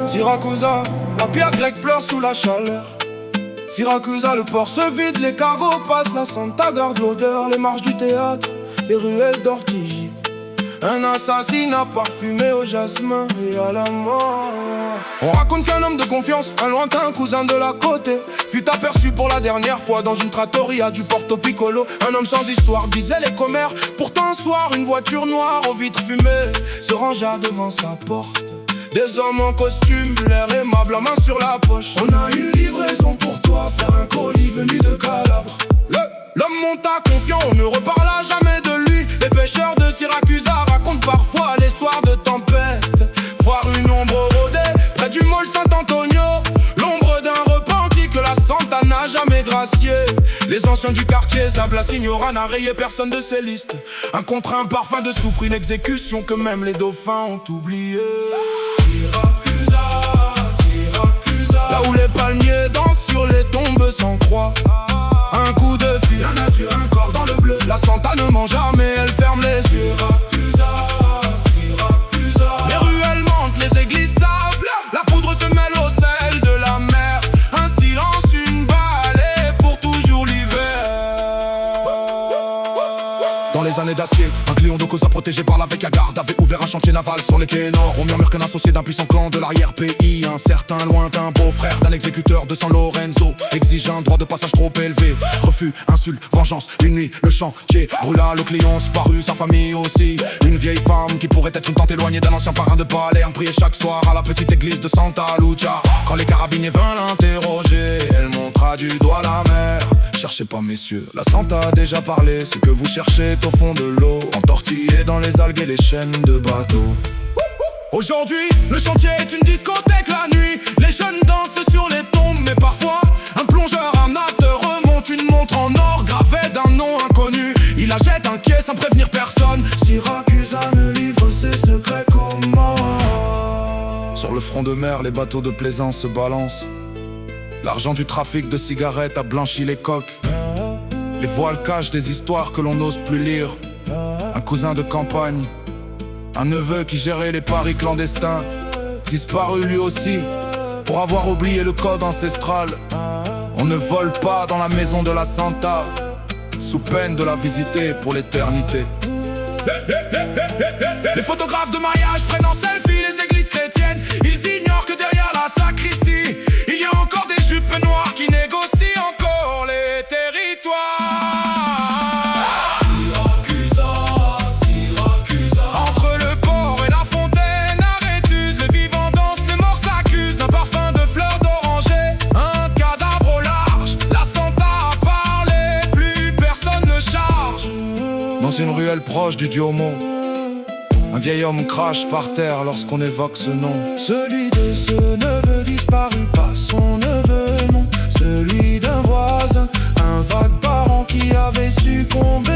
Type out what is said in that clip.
Siracusa, la pierre grecque pleure sous la chaleur. Siracusa, le port se vide, les cargos passent, la Santa garde l'odeur, les marches du théâtre, les ruelles d'Ortigie. Un assassinat parfumé au jasmin et à la mort. On raconte qu'un homme de confiance, un lointain cousin de la côté, fut aperçu pour la dernière fois dans une trattoria du Porto Piccolo. Un homme sans histoire disait les commères. Pourtant un soir, une voiture noire aux vitres fumées se rangea devant sa porte. Des hommes en costume, l'air aimable, la main sur la poche. On a une livraison pour toi, faire un colis venu de Calabre. L'homme monta confiant, on ne reparla jamais de lui. Les pêcheurs de Siracusa racontent parfois les soirs de tempête, voir une ombre rôder près du mall Saint-Antonio, l'ombre d'un repenti que la Santa n'a jamais gracié. Les anciens du quartier savent la signora n'a rayé personne de ses listes. Un contrat, un parfum de soufre, une exécution que même les dauphins ont oublié. Siracusa, Siracusa, là où les palmiers dansent sur les tombes sans croix. Un coup de fil, la nature, un corps dans le bleu. La Santa ne ment jamais, elle ferme les yeux. Siracusa, Siracusa, les ruelles mentent, les églises savent. La poudre se mêle au sel de la mer. Un silence, une balle et pour toujours l'hiver. Dans les années d'acier, un Cléon de Cosa protégé par la Vecchia Garde avait ouvert un chantier naval sur les quais nord. On murmure qu'un associé d'un puissant clan de l'arrière-pays, un certain lointain beau-frère d'un exécuteur de San Lorenzo, exige un droit de passage trop élevé. Refus, insulte, vengeance, une nuit, le chantier brûla, le Cléon parut, sa famille aussi. Une vieille femme qui pourrait être une tante éloignée d'un ancien parrain de palais, on priait chaque soir à la petite église de Santa Lucia. Quand les carabiniers vinrent l'interroger, elle montra du doigt la mer. Cherchez pas messieurs, la Santa a déjà parlé. Ce que vous cherchez est au fond de l'eau, entortillé dans les algues et les chaînes de bateaux. Aujourd'hui, le chantier est une discothèque la nuit. Les jeunes dansent sur les tombes, mais parfois un plongeur amateur remonte une montre en or gravée d'un nom inconnu. Il la jette inquiet sans prévenir personne. Siracusa ne livre ses secrets qu'aux morts. Sur le front de mer, les bateaux de plaisance se balancent. L'argent du trafic de cigarettes a blanchi les coques. Les voiles cachent des histoires que l'on n'ose plus lire. Un cousin de campagne, un neveu qui gérait les paris clandestins, disparu lui aussi pour avoir oublié le code ancestral. On ne vole pas dans la maison de la Santa, sous peine de la visiter pour l'éternité. Les photographes de mariage prennent en selfie les églises chrétiennes. Ils ignorent que derrière la sacristie, il y a encore des jupes noires qui négocient encore les territoires. Dans une ruelle proche du Duomo, un vieil homme crache par terre lorsqu'on évoque ce nom. Celui de ce neveu disparu, pas son neveu, non. Celui d'un voisin, un vague parent qui avait succombé